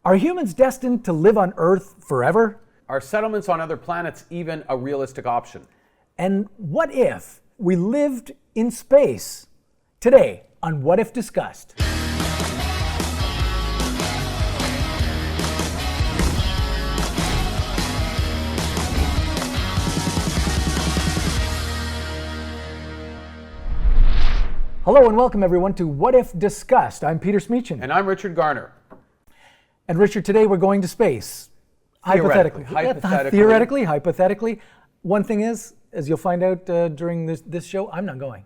Are humans destined to live on Earth forever? Are settlements on other planets even a realistic option? And what if we lived in space? Today on What If Discussed. Hello and welcome everyone to What If Discussed. I'm Peter Smeechin. And I'm Richard Garner. And Richard, today we're going to space. Hypothetically. Hypothetically. One thing is, as you'll find out during this show, I'm not going.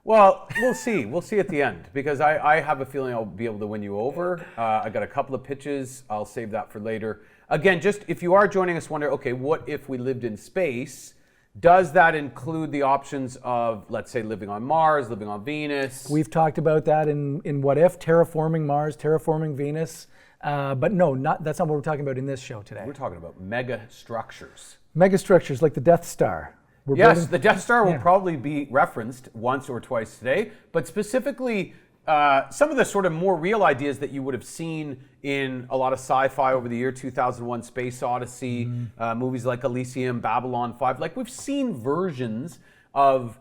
Well, we'll see. We'll see at the end, because I have a feeling I'll be able to win you over. I got a couple of pitches. I'll save that for later. Again, just if you are joining us, wonder, okay, what if we lived in space? Does that include the options of, let's say, living on Mars, living on Venus? We've talked about that in What If, terraforming Mars, terraforming Venus. But no, that's not what we're talking about in this show today. We're talking about megastructures. Megastructures like the Death Star. The Death Star will probably be referenced once or twice today, but specifically some of the sort of more real ideas that you would have seen in a lot of sci-fi over the year, 2001 Space Odyssey, movies like Elysium, Babylon 5. Like, we've seen versions of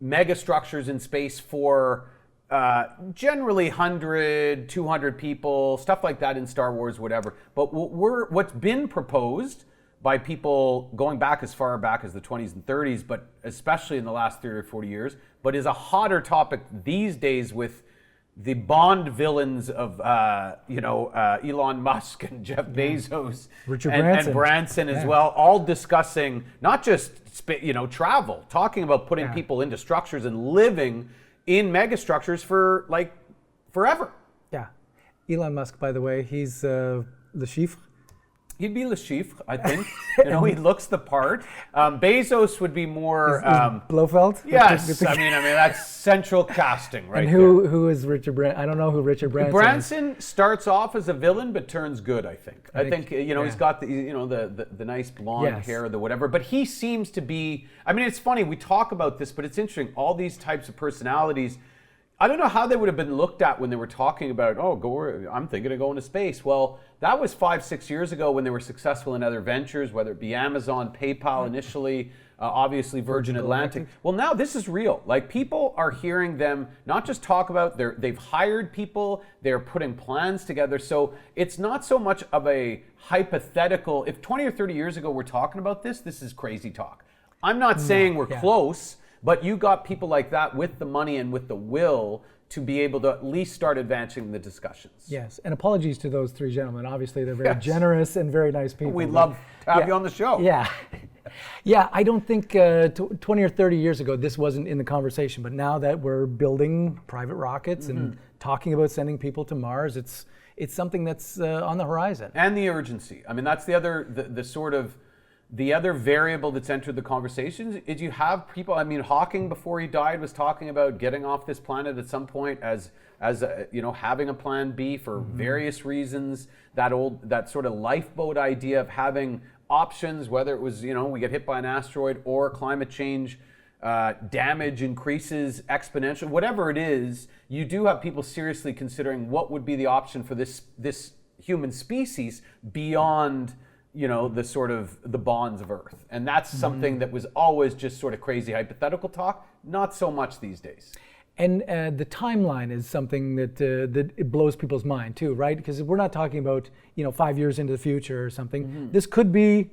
megastructures in space for generally 100, 200 people, stuff like that in Star Wars, whatever. But what's been proposed by people going back as far back as the 20s and 30s, but especially in the last 30 or 40 years, but is a hotter topic these days with the Bond villains of Elon Musk and Jeff Bezos, and Branson as well, all discussing not just travel, talking about putting people into structures and living in megastructures for like forever. Yeah. Elon Musk, by the way, he's le chiffre. He'd be le chiffre, I think. He looks the part. Bezos would be more Blofeld. Yes, I mean that's central casting, right? And who is Richard Branson? I don't know who Richard Branson is. Branson starts off as a villain but turns good, I think. I think he's got the nice blonde hair, the whatever. But he seems to be. I mean, it's funny we talk about this, but it's interesting. All these types of personalities. I don't know how they would have been looked at when they were talking about, I'm thinking of going to space. Well, that was 5-6 years ago when they were successful in other ventures, whether it be Amazon, PayPal initially, obviously Virgin Atlantic. Well, now this is real. Like, people are hearing them not just talk about, they've hired people, they're putting plans together. So it's not so much of a hypothetical. If 20 or 30 years ago we're talking about this is crazy talk. I'm not saying we're close. But you got people like that with the money and with the will to be able to at least start advancing the discussions. Yes, and apologies to those three gentlemen. Obviously, they're very generous and very nice people. We'd love to have you on the show. Yeah. Yeah, I don't think 20 or 30 years ago this wasn't in the conversation, but now that we're building private rockets and talking about sending people to Mars, it's something that's on the horizon. And the urgency. I mean, that's the other variable that's entered the conversations is you have people. I mean, Hawking before he died was talking about getting off this planet at some point as having a plan B for various reasons. That sort of lifeboat idea of having options, whether it was we get hit by an asteroid or climate change damage increases exponentially, whatever it is, you do have people seriously considering what would be the option for this human species beyond the bonds of Earth. And that's something that was always just sort of crazy hypothetical talk, not so much these days. And the timeline is something that it blows people's mind too, right? Because we're not talking about 5 years into the future or something. This could be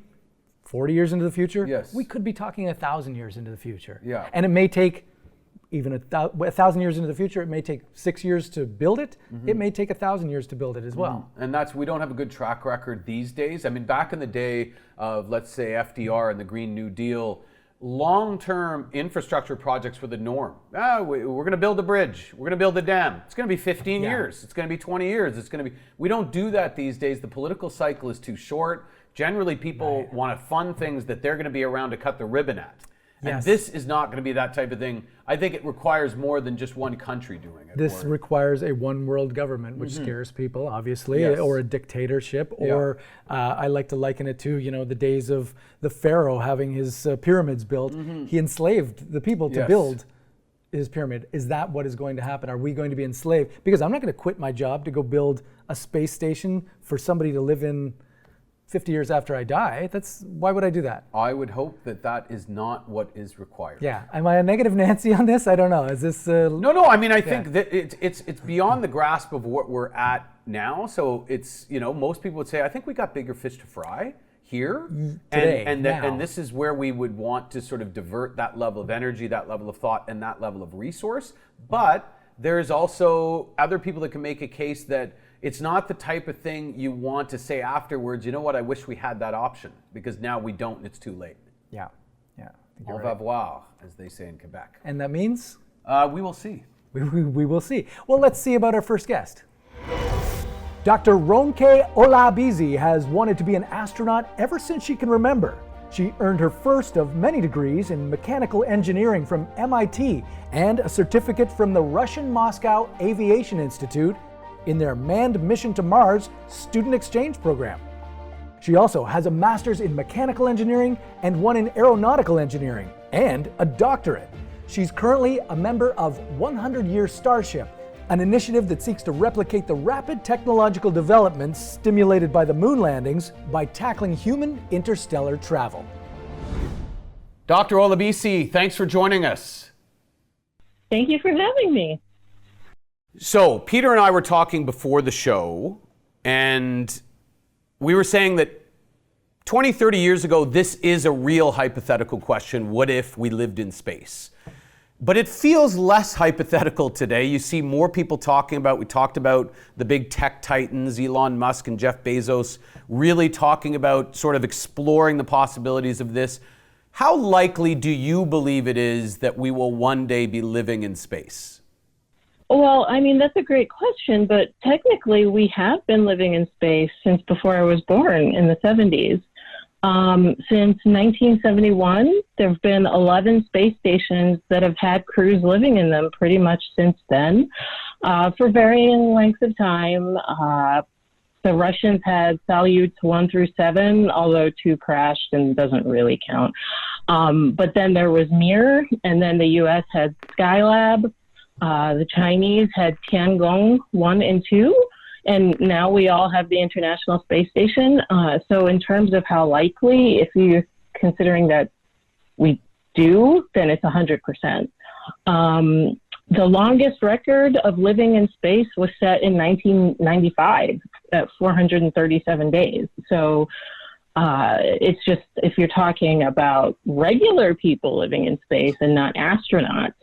40 years into the future. Yes. We could be talking 1,000 years into the future. Yeah. And it may take even 1,000 years into the future, it may take 6 years to build it. It may take 1,000 years to build it as well. And we don't have a good track record these days. I mean, back in the day of, let's say, FDR and the Green New Deal, long-term infrastructure projects were the norm. We're going to build a bridge. We're going to build a dam. It's going to be 15 years. It's going to be 20 years. We don't do that these days. The political cycle is too short. Generally, people want to fund things that they're going to be around to cut the ribbon at. And this is not going to be that type of thing. I think it requires more than just one country doing it. This requires a one world government, which scares people, obviously, or a dictatorship, or I like to liken it to, the days of the pharaoh having his pyramids built. He enslaved the people to build his pyramid. Is that what is going to happen? Are we going to be enslaved? Because I'm not going to quit my job to go build a space station for somebody to live in 50 years after I die. Why would I do that? I would hope that is not what is required. Yeah. Am I a negative Nancy on this? I don't know. Is this? No. I mean, I think that it's beyond the grasp of what we're at now. So it's, most people would say, I think we got bigger fish to fry here today, and this is where we would want to sort of divert that level of energy, that level of thought, and that level of resource. But there's also other people that can make a case that it's not the type of thing you want to say afterwards, you know what, I wish we had that option, because now we don't and it's too late. Yeah. Au revoir, as they say in Quebec. And that means? We will see. We will see. Well, let's see about our first guest. Dr. Ronke Olabisi has wanted to be an astronaut ever since she can remember. She earned her first of many degrees in mechanical engineering from MIT and a certificate from the Russian Moscow Aviation Institute in their Manned Mission to Mars student exchange program. She also has a master's in mechanical engineering and one in aeronautical engineering, and a doctorate. She's currently a member of Year Starship, an initiative that seeks to replicate the rapid technological developments stimulated by the moon landings by tackling human interstellar travel. Dr. Olabisi, thanks for joining us. Thank you for having me. So, Peter and I were talking before the show, and we were saying that 20, 30 years ago, this is a real hypothetical question. What if we lived in space? But it feels less hypothetical today. You see more people talking about, we talked about the big tech titans, Elon Musk and Jeff Bezos, really talking about sort of exploring the possibilities of this. How likely do you believe it is that we will one day be living in space? Well, I mean, that's a great question, but technically we have been living in space since before I was born in the 70s. Since 1971, there have been 11 space stations that have had crews living in them pretty much since then, for varying lengths of time. The Russians had Salyuts 1 through 7, although 2 crashed and doesn't really count. But then there was Mir, and then the U.S. had Skylab. The Chinese had Tiangong 1 and 2. And now we all have the International Space Station. So in terms of how likely, if you're considering that we do, then it's 100%. The longest record of living in space was set in 1995 at 437 days. So it's just, if you're talking about regular people living in space and not astronauts,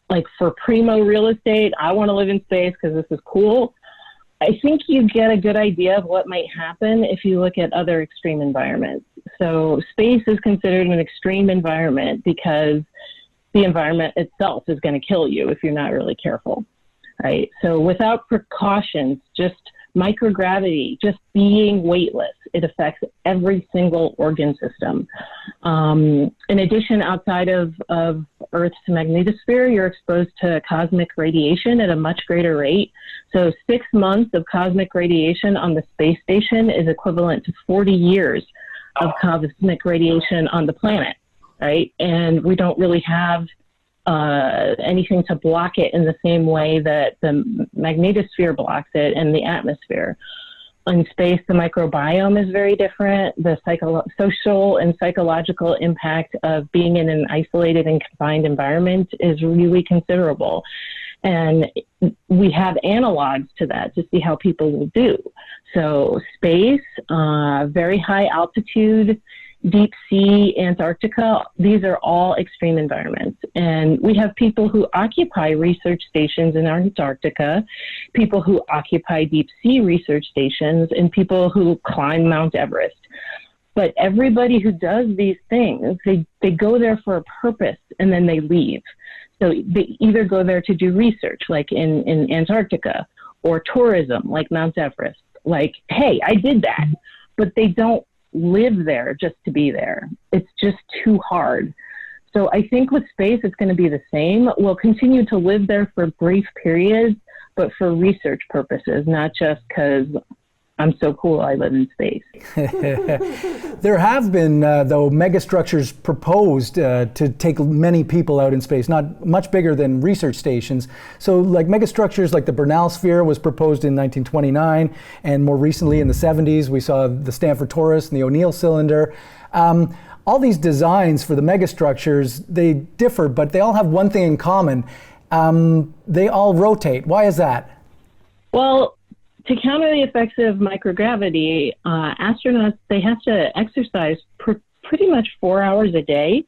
like for primo real estate, I want to live in space because this is cool. I think you get a good idea of what might happen if you look at other extreme environments. So space is considered an extreme environment because the environment itself is going to kill you if you're not really careful, right? So without precautions, just microgravity, just being weightless, it affects every single organ system. In addition, outside of Earth's magnetosphere, you're exposed to cosmic radiation at a much greater rate. So 6 months of cosmic radiation on the space station is equivalent to 40 years of cosmic radiation on the planet, right? And we don't really have anything to block it in the same way that the magnetosphere blocks it in the atmosphere. In space, the microbiome is very different. The social and psychological impact of being in an isolated and confined environment is really considerable. And we have analogs to that to see how people will do. So space, very high altitude, deep sea, Antarctica, these are all extreme environments. And we have people who occupy research stations in Antarctica, people who occupy deep sea research stations, and people who climb Mount Everest. But everybody who does these things, they go there for a purpose and then they leave. So they either go there to do research, like in Antarctica, or tourism, like Mount Everest. Like, hey, I did that. But they don't live there just to be there. It's just too hard. So I think with space, it's going to be the same. We'll continue to live there for brief periods, but for research purposes, not just because I'm so cool, I live in space. There have been, though, megastructures proposed to take many people out in space, not much bigger than research stations. So, like megastructures like the Bernal sphere was proposed in 1929, and more recently in the 70s, we saw the Stanford Torus and the O'Neill cylinder. All these designs for the megastructures, they differ, but they all have one thing in common. They all rotate. Why is that? Well, to counter the effects of microgravity, astronauts, they have to exercise pretty much 4 hours a day.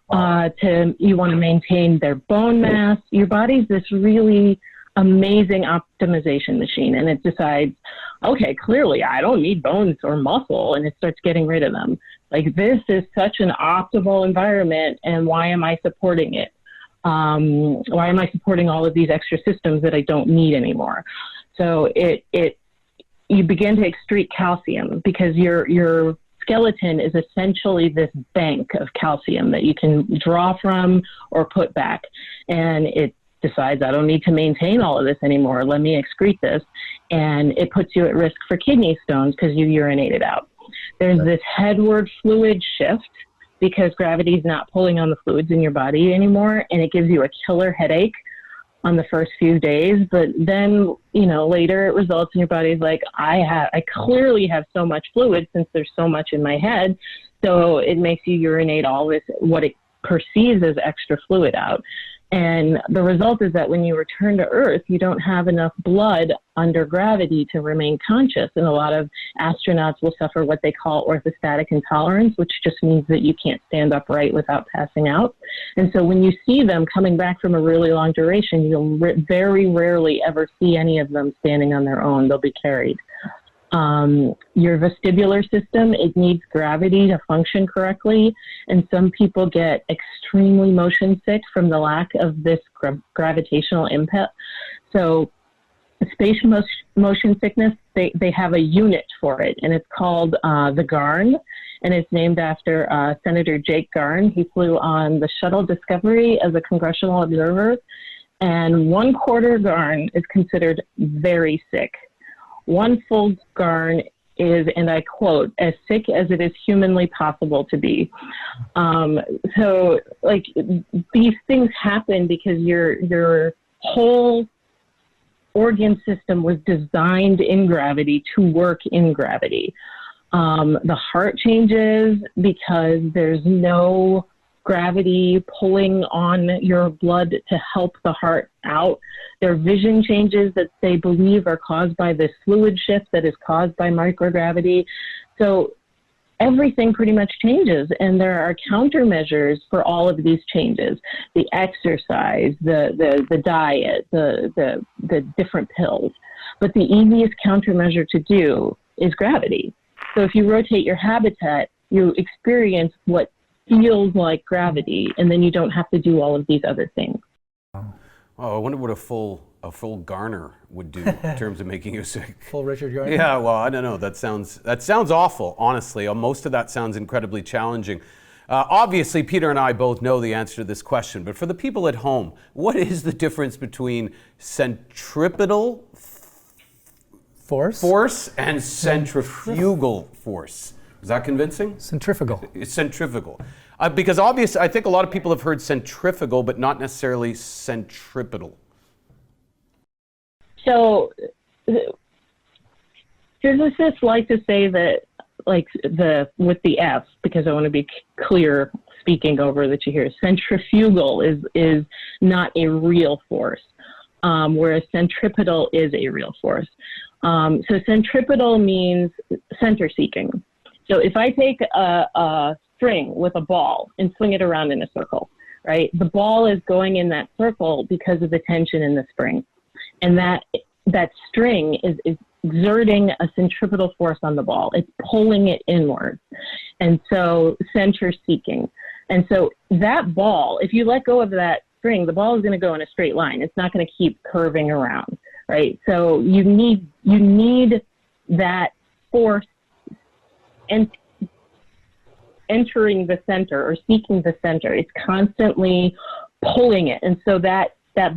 You want to maintain their bone mass. Your body's this really amazing optimization machine, and it decides, okay, clearly I don't need bones or muscle, and it starts getting rid of them. Like, this is such an optimal environment, and why am I supporting it? Why am I supporting all of these extra systems that I don't need anymore? So you begin to excrete calcium, because your skeleton is essentially this bank of calcium that you can draw from or put back. And it decides, I don't need to maintain all of this anymore. Let me excrete this. And it puts you at risk for kidney stones because you urinate it out. There's this headward fluid shift because gravity is not pulling on the fluids in your body anymore. And it gives you a killer headache on the first few days, but then, later it results in your body's like, I clearly have so much fluid since there's so much in my head. So it makes you urinate all this, what it perceives as extra fluid out. And the result is that when you return to Earth, you don't have enough blood under gravity to remain conscious. And a lot of astronauts will suffer what they call orthostatic intolerance, which just means that you can't stand upright without passing out. And so when you see them coming back from a really long duration, you'll very rarely ever see any of them standing on their own. They'll be carried. Your vestibular system, it needs gravity to function correctly, and some people get extremely motion sick from the lack of this gravitational impact. So space motion sickness, they have a unit for it, and it's called the Garn, and it's named after Senator Jake Garn. He flew on the shuttle Discovery as a congressional observer, and 1/4 Garn is considered very sick. 1 full Garn is, and I quote, as sick as it is humanly possible to be. So, like, these things happen because your whole organ system was designed in gravity to work in gravity. The heart changes because there's no gravity pulling on your blood to help the heart out. Their vision changes that they believe are caused by this fluid shift that is caused by microgravity. So everything pretty much changes, and there are countermeasures for all of these changes: the exercise, the diet, the different pills. But the easiest countermeasure to do is gravity. So if you rotate your habitat, you experience what feels like gravity, and then you don't have to do all of these other things. Oh, I wonder what a full Garner would do in terms of making you sick. Full Richard Garner? Yeah, well, I don't know. That sounds awful, honestly. Most of that sounds incredibly challenging. Obviously, Peter and I both know the answer to this question, but for the people at home, what is the difference between centripetal force and centrifugal force? Is that convincing? Centrifugal. It's centrifugal. Because obviously, I think a lot of people have heard centrifugal, but not necessarily centripetal. So physicists like to say that, like, with the F, because I want to be clear speaking over that you hear, centrifugal is not a real force, whereas centripetal is a real force. So centripetal means center seeking. So if I take a string with a ball and swing it around in a circle, right? The ball is going in that circle because of the tension in the spring. And that string is exerting a centripetal force on the ball. It's pulling it inward. And so center seeking. And so that ball, if you let go of that string, the ball is going to go in a straight line. It's not going to keep curving around, right? So you need that force and entering the center or seeking the center. It's constantly pulling it. And so that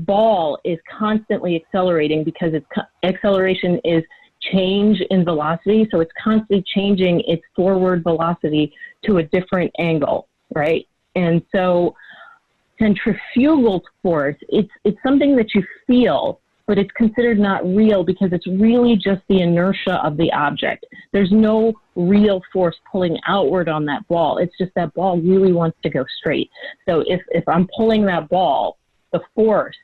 ball is constantly accelerating because its acceleration is change in velocity. So it's constantly changing its forward velocity to a different angle, right? And so centrifugal force, it's something that you feel, but it's considered not real because it's really just the inertia of the object. There's no real force pulling outward on that ball. It's just that ball really wants to go straight. So if I'm pulling that ball, the force,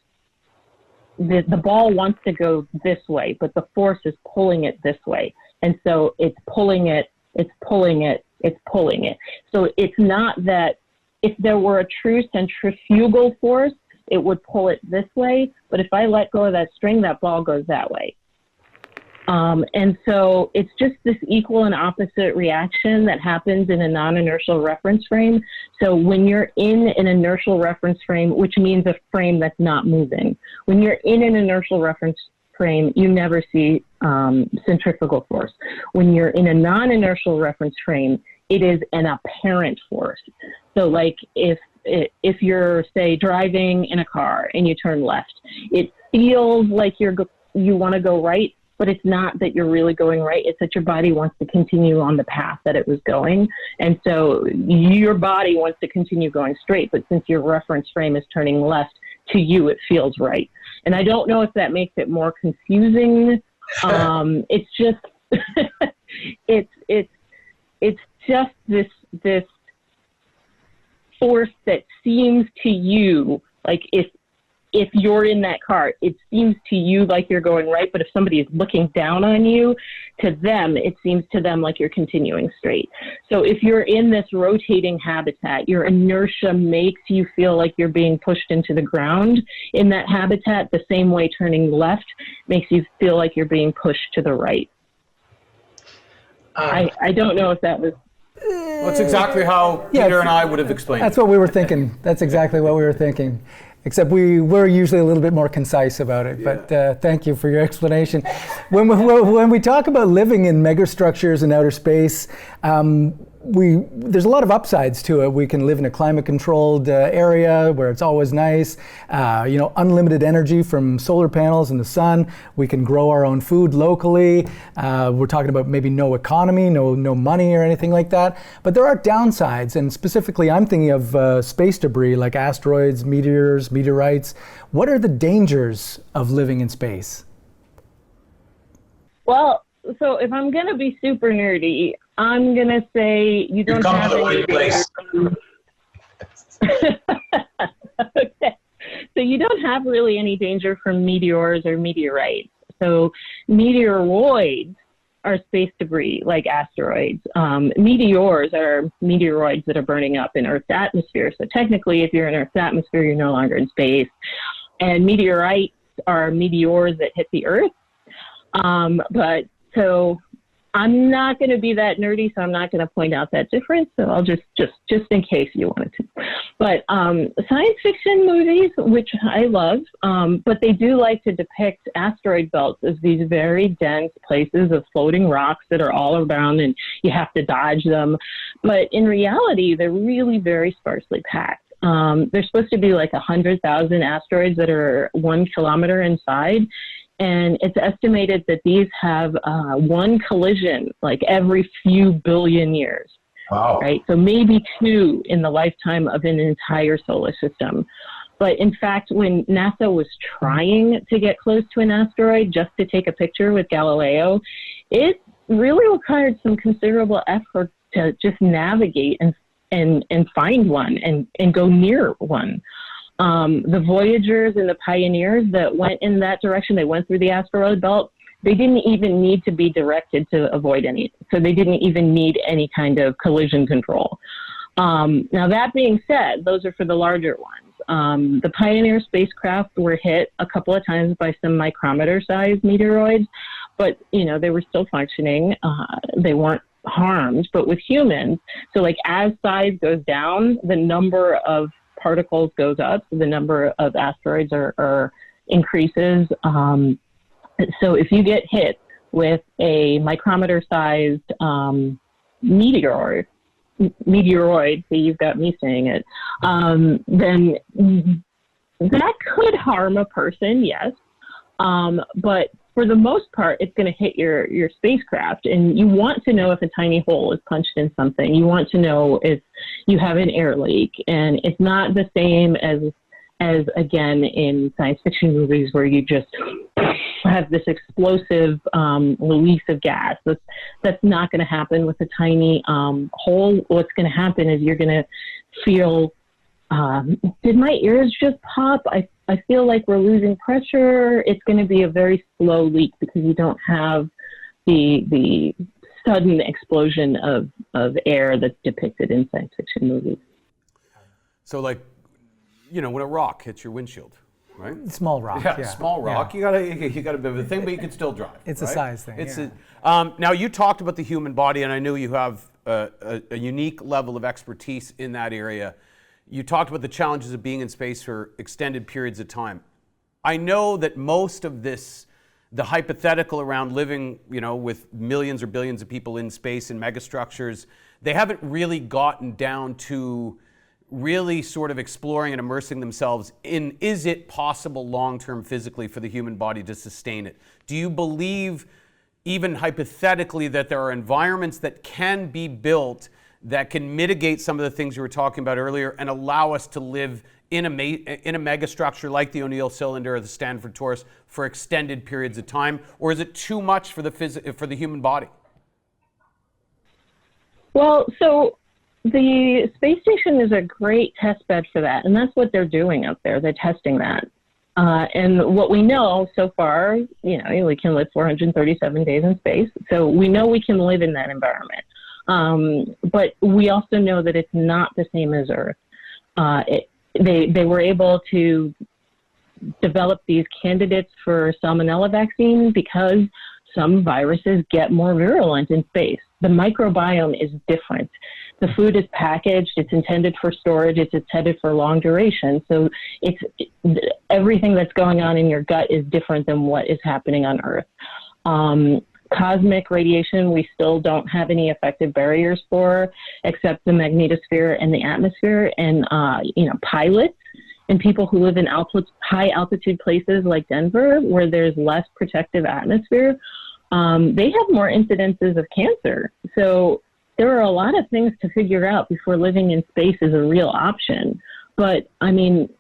the ball wants to go this way, but the force is pulling it this way. And so it's pulling it, it's pulling it, it's pulling it. So it's not that if there were a true centrifugal force, it would pull it this way. But if I let go of that string, that ball goes that way. And so it's just this equal and opposite reaction that happens in a non-inertial reference frame. So when you're in an inertial reference frame, which means a frame that's not moving, when you're in an inertial reference frame, you never see centrifugal force. When you're in a non-inertial reference frame, it is an apparent force. So like if you're, say, driving in a car and you turn left, it feels like you want to go right, but it's not that you're really going right. It's that your body wants to continue on the path that it was going. And so your body wants to continue going straight, but since your reference frame is turning left, to you, it feels right. And I don't know if that makes it more confusing. It's just, it's just this force that seems to you like if you're in that car, it seems to you like you're going right, but if somebody is looking down on you, to them, it seems to them like you're continuing straight. So if you're in this rotating habitat, your inertia makes you feel like you're being pushed into the ground in that habitat, the same way turning left makes you feel like you're being pushed to the right. I don't know if that was... That's exactly how Peter and I would have explained That's it. what we were thinking. That's exactly what we were thinking. Except we were usually a little bit more concise about it. Yeah. But thank you for your explanation. When we talk about living in megastructures in outer space, there's a lot of upsides to it. We can live in a climate-controlled area where it's always nice. Unlimited energy from solar panels and the sun. We can grow our own food locally. We're talking about maybe no economy, no money or anything like that. But there are downsides, and specifically, I'm thinking of space debris like asteroids, meteors, meteorites. What are the dangers of living in space? Well, so if I'm going to be super nerdy, I'm going to say you don't have any danger. Okay. So you don't have really any danger from meteors or meteorites. So meteoroids are space debris like asteroids. Meteors are meteoroids that are burning up in Earth's atmosphere. So technically, if you're in Earth's atmosphere, you're no longer in space. And meteorites are meteors that hit the Earth. So I'm not going to be that nerdy, so I'm not going to point out that difference. So I'll just in case you wanted to. But science fiction movies, which I love, but they do like to depict asteroid belts as these very dense places of floating rocks that are all around and you have to dodge them. But in reality, they're really very sparsely packed. There's supposed to be like 100,000 asteroids that are 1 kilometer inside. And it's estimated that these have one collision like every few billion years. Wow. Right? So maybe 2 in the lifetime of an entire solar system. But in fact, when NASA was trying to get close to an asteroid just to take a picture with Galileo, it really required some considerable effort to just navigate and find one and go near one. The Voyagers and the Pioneers that went in that direction, they went through the asteroid belt, they didn't even need to be directed to avoid any. So they didn't even need any kind of collision control. Now, that being said, those are for the larger ones. The Pioneer spacecraft were hit a couple of times by some micrometer-sized meteoroids, but, they were still functioning. They weren't harmed. But with humans, so like as size goes down, the number of particles goes up, so the number of asteroids are increases. So if you get hit with a micrometer-sized meteoroid, so you've got me saying it, then that could harm a person, yes. But for the most part, it's going to hit your spacecraft. And you want to know if a tiny hole is punched in something. You want to know if you have an air leak. And it's not the same as again, in science fiction movies where you just have this explosive release of gas. That's not going to happen with a tiny hole. What's going to happen is you're going to feel, did my ears just pop? I feel like we're losing pressure. It's going to be a very slow leak because you don't have the sudden explosion of air that's depicted in science fiction movies. So like, when a rock hits your windshield, right? Small rock. Yeah, small rock. Yeah. You got a bit of a thing, but you can still drive. It's right? a size thing. It's now you talked about the human body, and I knew you have a unique level of expertise in that area. You talked about the challenges of being in space for extended periods of time. I know that most of this, the hypothetical around living, with millions or billions of people in space in megastructures, they haven't really gotten down to really sort of exploring and immersing themselves in, is it possible long-term physically for the human body to sustain it? Do you believe, even hypothetically, that there are environments that can be built that can mitigate some of the things you were talking about earlier and allow us to live in a megastructure like the O'Neill cylinder or the Stanford torus for extended periods of time? Or is it too much for the human body? Well, so the space station is a great test bed for that, and that's what they're doing up there. They're testing that. And what we know so far, we can live 437 days in space, so we know we can live in that environment. But we also know that it's not the same as Earth. They were able to develop these candidates for salmonella vaccine because some viruses get more virulent in space. The microbiome is different. The food is packaged, it's intended for storage, it's intended for long duration. So everything that's going on in your gut is different than what is happening on Earth. Cosmic radiation, we still don't have any effective barriers for, except the magnetosphere and the atmosphere. And, pilots and people who live in high altitude places like Denver, where there's less protective atmosphere, they have more incidences of cancer. So there are a lot of things to figure out before living in space is a real option. But I mean,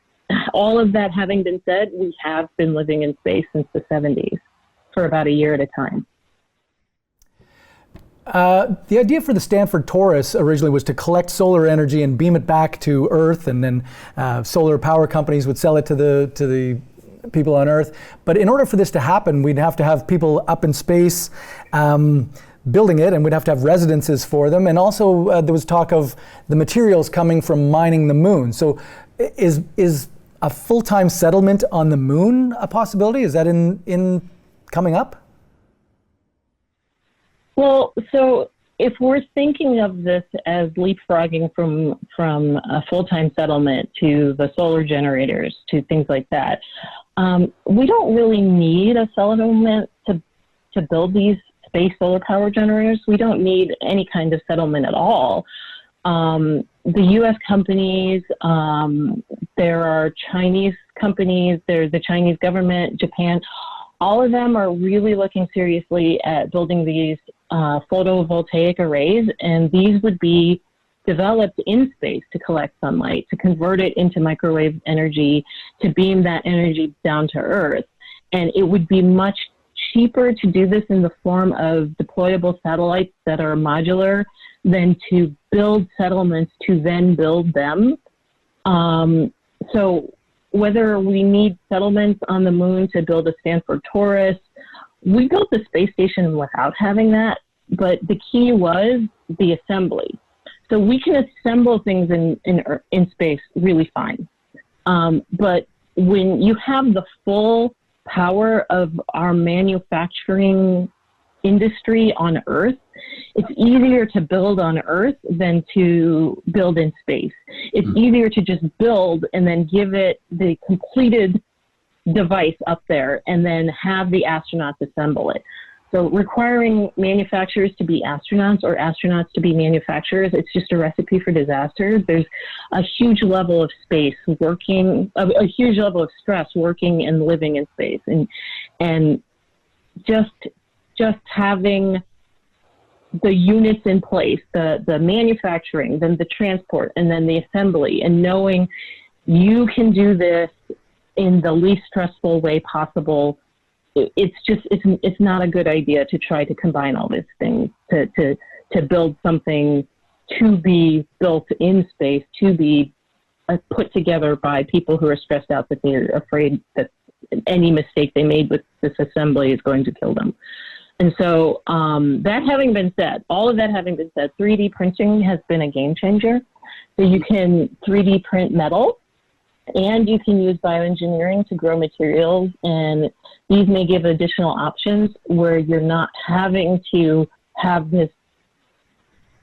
all of that having been said, we have been living in space since the 70s for about a year at a time. The idea for the Stanford torus originally was to collect solar energy and beam it back to Earth, and then solar power companies would sell it to the people on Earth. But in order for this to happen, we'd have to have people up in space building it, and we'd have to have residences for them. And also there was talk of the materials coming from mining the moon. So is a full-time settlement on the moon a possibility? Is that in coming up? Well, so if we're thinking of this as leapfrogging from a full-time settlement to the solar generators to things like that, we don't really need a settlement to build these space solar power generators. We don't need any kind of settlement at all. The U.S. companies, there are Chinese companies, there's the Chinese government, Japan. All of them are really looking seriously at building these photovoltaic arrays, and these would be developed in space to collect sunlight, to convert it into microwave energy, to beam that energy down to Earth. And it would be much cheaper to do this in the form of deployable satellites that are modular than to build settlements to then build them. So whether we need settlements on the moon to build a Stanford torus, we built the space station without having that, but the key was the assembly. So we can assemble things in space really fine. But when you have the full power of our manufacturing industry on Earth, it's easier to build on Earth than to build in space. It's easier to just build and then give it the completed device up there and then have the astronauts assemble it. So requiring manufacturers to be astronauts or astronauts to be manufacturers, it's just a recipe for disaster. There's a huge level of space working, a huge level of stress working and living in space. And just having the units in place, the manufacturing, then the transport, and then the assembly, and knowing you can do this in the least stressful way possible. It's not a good idea to try to combine all these things to build something to be built in space, to be put together by people who are stressed out that they're afraid that any mistake they made with this assembly is going to kill them. And so that having been said, all of that having been said, 3D printing has been a game changer. So you can 3D print metal, and you can use bioengineering to grow materials. And these may give additional options where you're not having to have this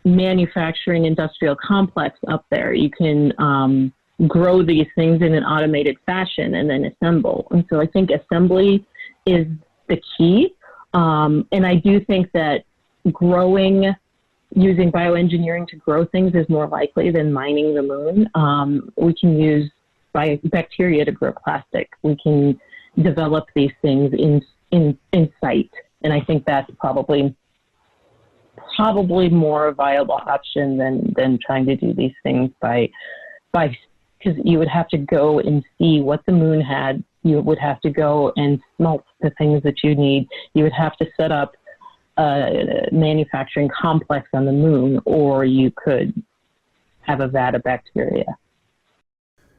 manufacturing industrial complex up there. You can grow these things in an automated fashion and then assemble. And so I think assembly is the key. And I do think that using bioengineering to grow things is more likely than mining the moon. We can use bacteria to grow plastic. We can develop these things in sight. And I think that's probably more a viable option than trying to do these things because you would have to go and see what the moon had. You would have to go and smelt the things that you need. You would have to set up a manufacturing complex on the moon, or you could have a vat of bacteria.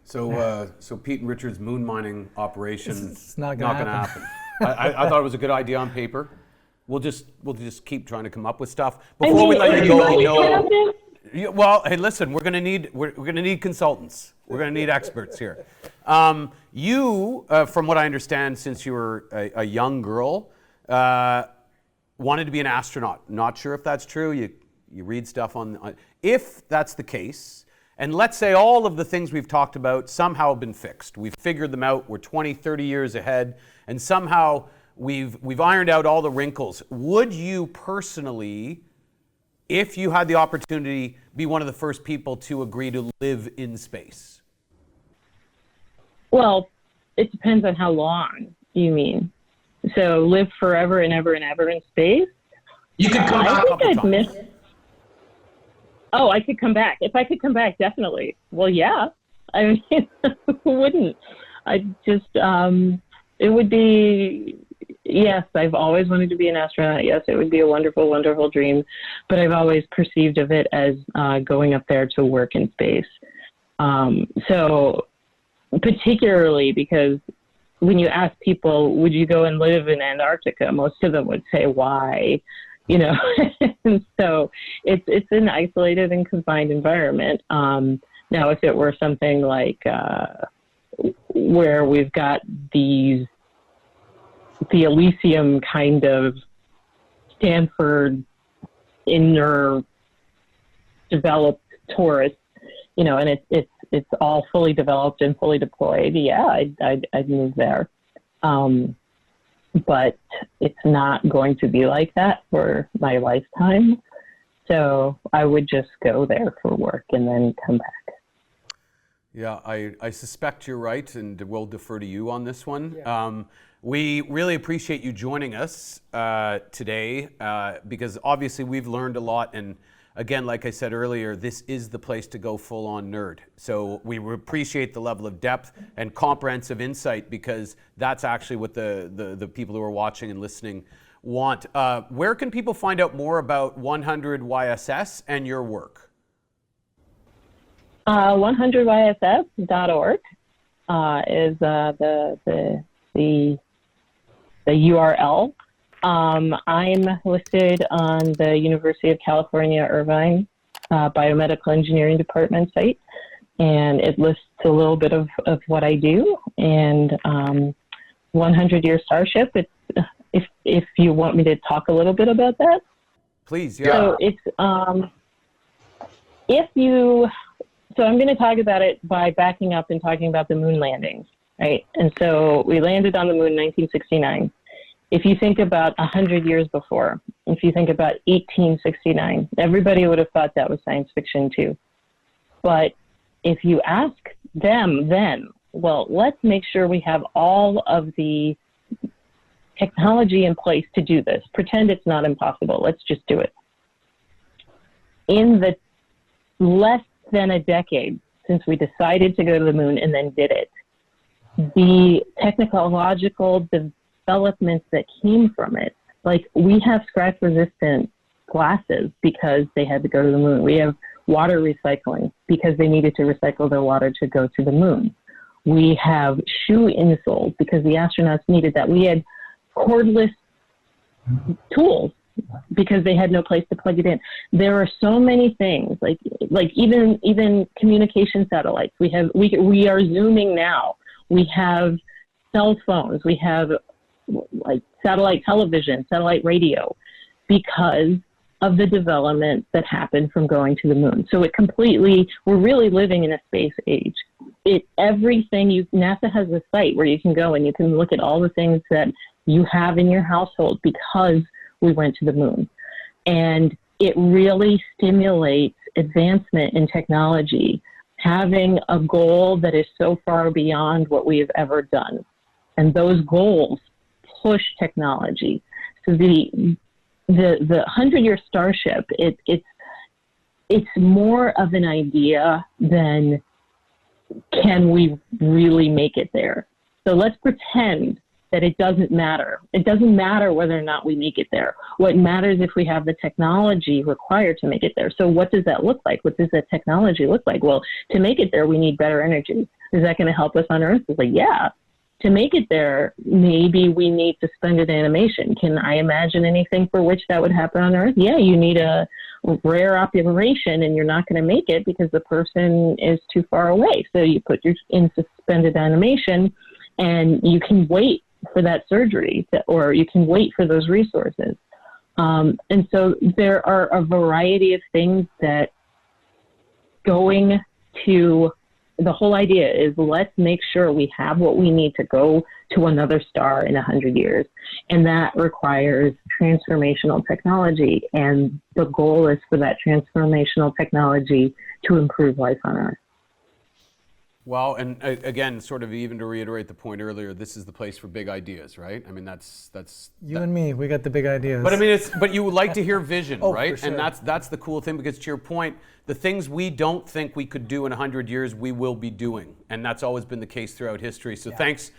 So Pete and Richard's moon mining operation it's not going to happen. I thought it was a good idea on paper. We'll just keep trying to come up with stuff. Before we let you go, well, hey, listen, we're gonna need consultants. We're gonna need experts here. You, from what I understand, since you were a young girl, wanted to be an astronaut. Not sure if that's true. You read stuff on. If that's the case, and let's say all of the things we've talked about somehow have been fixed. We've figured them out. We're 20, 30 years ahead, and somehow we've ironed out all the wrinkles. Would you personally, if you had the opportunity, be one of the first people to agree to live in space? Well, it depends on how long you mean. So live forever and ever and ever in space? You could come back a couple times. Oh, I could come back. If I could come back, definitely. Well, yeah. I mean, who wouldn't? It would be, yes, I've always wanted to be an astronaut. Yes, it would be a wonderful, wonderful dream. But I've always perceived of it as going up there to work in space. So particularly because when you ask people, would you go and live in Antarctica? Most of them would say, why? You know, and so it's an isolated and confined environment. Now, if it were something like where we've got the Elysium kind of Stanford inner developed tourists, you know, and it's all fully developed and fully deployed, yeah, I'd move there. But it's not going to be like that for my lifetime. So I would just go there for work and then come back. Yeah, I suspect you're right, and we'll defer to you on this one. Yeah. We really appreciate you joining us today because obviously we've learned a lot. And again, like I said earlier, this is the place to go full-on nerd. So we appreciate the level of depth and comprehensive insight because that's actually what the people who are watching and listening want. Where can people find out more about 100YSS and your work? 100YSS.org is the URL. I'm listed on the University of California, Irvine Biomedical Engineering Department site, and it lists a little bit of what I do. And 100 Year Starship, if you want me to talk a little bit about that. Please, yeah. So it's, so I'm going to talk about it by backing up and talking about the moon landings, right? And so we landed on the moon in 1969. If you think about 100 years before, if you think about 1869, everybody would have thought that was science fiction too. But if you ask them then, well, let's make sure we have all of the technology in place to do this. Pretend it's not impossible. Let's just do it. In the less than a decade since we decided to go to the moon and then did it, the technological developments that came from it, like we have scratch resistant glasses because they had to go to the moon. We have water recycling because they needed to recycle their water to go to the moon. We have shoe insoles because the astronauts needed that. We had cordless tools because they had no place to plug it in. There are so many things, like even communication satellites. We are zooming now. We have cell phones. We have like satellite television, satellite radio, because of the development that happened from going to the moon. So we're really living in a space age. NASA has a site where you can go and you can look at all the things that you have in your household because we went to the moon. And it really stimulates advancement in technology, having a goal that is so far beyond what we have ever done. And those goals push technology. So the 100-year Starship, it's more of an idea than can we really make it there. So let's pretend that it doesn't matter. It doesn't matter whether or not we make it there. What matters if we have the technology required to make it there. So what does that look like? What does that technology look like? Well, to make it there, we need better energy. Is that going to help us on Earth? It's like, yeah. To make it there, maybe we need suspended animation. Can I imagine anything for which that would happen on Earth? Yeah, you need a rare operation and you're not going to make it because the person is too far away. So you put you in suspended animation and you can wait for that surgery or you can wait for those resources. And so there are a variety of things that going to the whole idea is let's make sure we have what we need to go to another star in 100 years. And that requires transformational technology. And the goal is for that transformational technology to improve life on Earth. Well, and again, sort of even to reiterate the point earlier, this is the place for big ideas, right? I mean, that's you and me. We got the big ideas. But I mean, but you would like to hear vision, right? For sure. And that's the cool thing, because to your point, the things we don't think we could do in 100 years, we will be doing, and that's always been the case throughout history. So thanks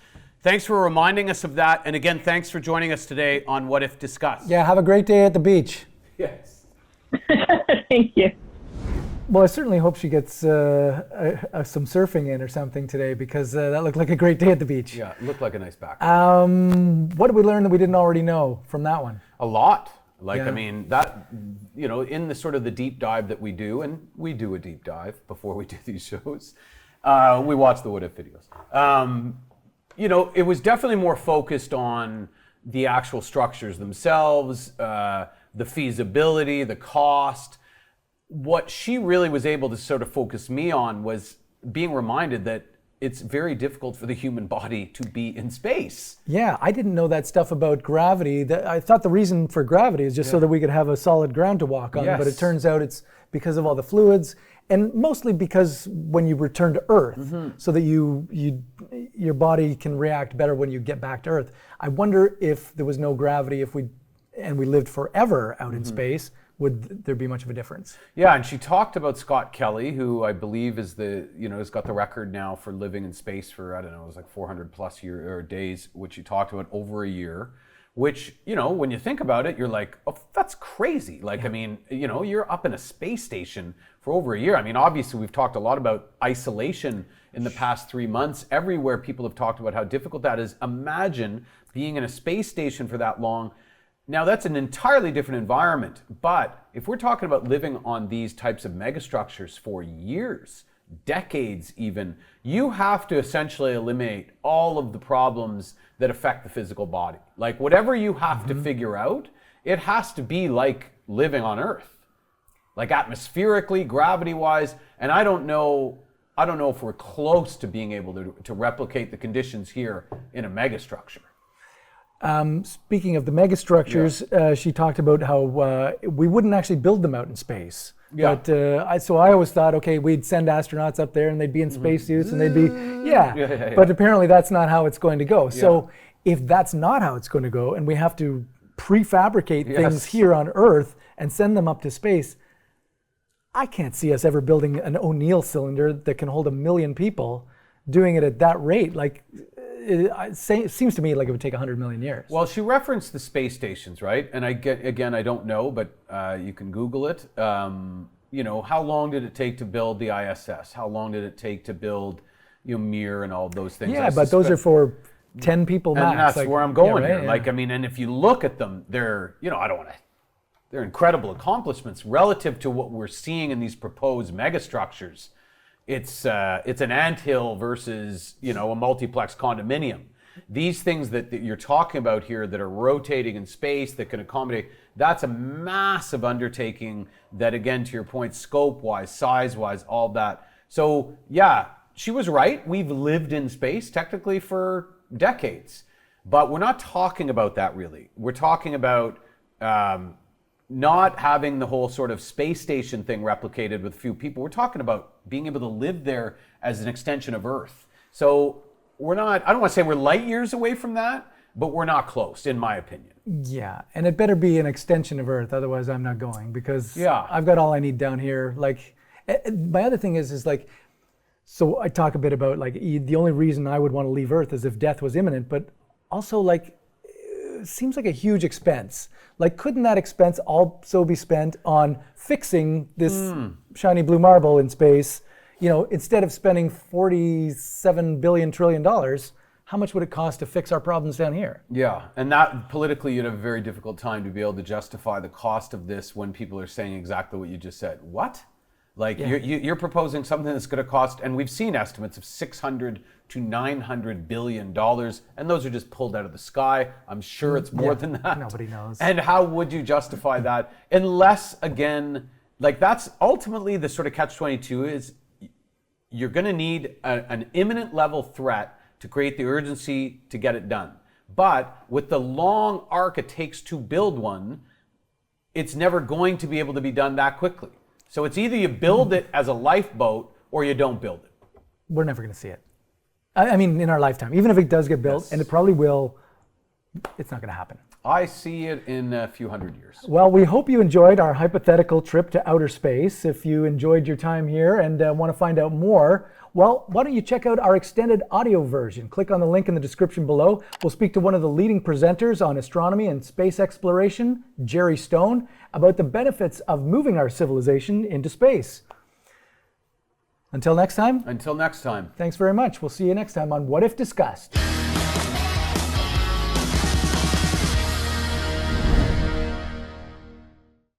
for reminding us of that, and again, thanks for joining us today on What If Discussed. Yeah, have a great day at the beach. Yes. Thank you. Well, I certainly hope she gets some surfing in or something today, because that looked like a great day at the beach. Yeah, it looked like a nice background. What did we learn that we didn't already know from that one? A lot. Like, Yeah. I mean, that, in the sort of the deep dive that we do, and we do a deep dive before we do these shows, we watch the What If videos. It was definitely more focused on the actual structures themselves, the feasibility, the cost. What she really was able to sort of focus me on was being reminded that it's very difficult for the human body to be in space. Yeah, I didn't know that stuff about gravity. I thought the reason for gravity is just so that we could have a solid ground to walk on, but it turns out it's because of all the fluids, and mostly because when you return to Earth, so that your body can react better when you get back to Earth. I wonder if there was no gravity, if we lived forever out in space, would there be much of a difference? Yeah, and she talked about Scott Kelly, who I believe is has got the record now for living in space for, I don't know, it was like 400 plus days, which she talked about over a year, which, when you think about it, you're like, oh, that's crazy. Like, I mean, you're up in a space station for over a year. I mean, obviously we've talked a lot about isolation in the past 3 months. Everywhere people have talked about how difficult that is. Imagine being in a space station for that long. Now, that's an entirely different environment, but if we're talking about living on these types of megastructures for years, decades even, you have to essentially eliminate all of the problems that affect the physical body. Like, whatever you have to figure out, it has to be like living on Earth, like atmospherically, gravity-wise, and I don't know if we're close to being able to replicate the conditions here in a megastructure. Speaking of the megastructures, she talked about how we wouldn't actually build them out in space. Yeah. But I always thought, okay, we'd send astronauts up there and they'd be in spacesuits and they'd be, But apparently that's not how it's going to go. So if that's not how it's going to go, and we have to prefabricate Yes. things here on Earth and send them up to space, I can't see us ever building an O'Neill cylinder that can hold 1 million people, doing it at that rate. Like, it seems to me like it would take 100 million years. Well, she referenced the space stations, right? And I don't know, but you can Google it. How long did it take to build the ISS? How long did it take to build, Mir and all those things? Yeah, but those are for 10 people max. And that's like, where I'm going yeah, here. right, Like, yeah. I mean, and if you look at them, they're, they're incredible accomplishments relative to what we're seeing in these proposed megastructures. It's an anthill versus, a multiplex condominium. These things that you're talking about here that are rotating in space, that can accommodate, that's a massive undertaking that, again, to your point, scope-wise, size-wise, all that. So, yeah, she was right. We've lived in space technically for decades. But we're not talking about that really. We're talking about not having the whole sort of space station thing replicated with few people. We're talking about being able to live there as an extension of Earth. So I don't want to say we're light years away from that, but we're not close, in my opinion. Yeah, and it better be an extension of Earth, otherwise I'm not going, because I've got all I need down here. Like, my other thing is like, so I talk a bit about like the only reason I would want to leave Earth is if death was imminent, but also like, it seems like a huge expense. Like, couldn't that expense also be spent on fixing this shiny blue marble in space? Instead of spending $47 billion trillion, how much would it cost to fix our problems down here? Yeah, and that politically you'd have a very difficult time to be able to justify the cost of this when people are saying exactly what you just said. What? Like, you're proposing something that's going to cost, and we've seen estimates of $600 to $900 billion, and those are just pulled out of the sky. I'm sure it's more than that. Nobody knows. And how would you justify that? Unless, again, like, that's ultimately the sort of catch-22 is you're going to need an imminent level threat to create the urgency to get it done. But with the long arc it takes to build one, it's never going to be able to be done that quickly. So it's either you build it as a lifeboat or you don't build it. We're never going to see it. I mean, in our lifetime. Even if it does get built, and it probably will, it's not going to happen. I see it in a few hundred years. Well, we hope you enjoyed our hypothetical trip to outer space. If you enjoyed your time here and want to find out more, well, why don't you check out our extended audio version? Click on the link in the description below. We'll speak to one of the leading presenters on astronomy and space exploration, Jerry Stone, about the benefits of moving our civilization into space. Until next time. Until next time. Thanks very much. We'll see you next time on What If Discussed.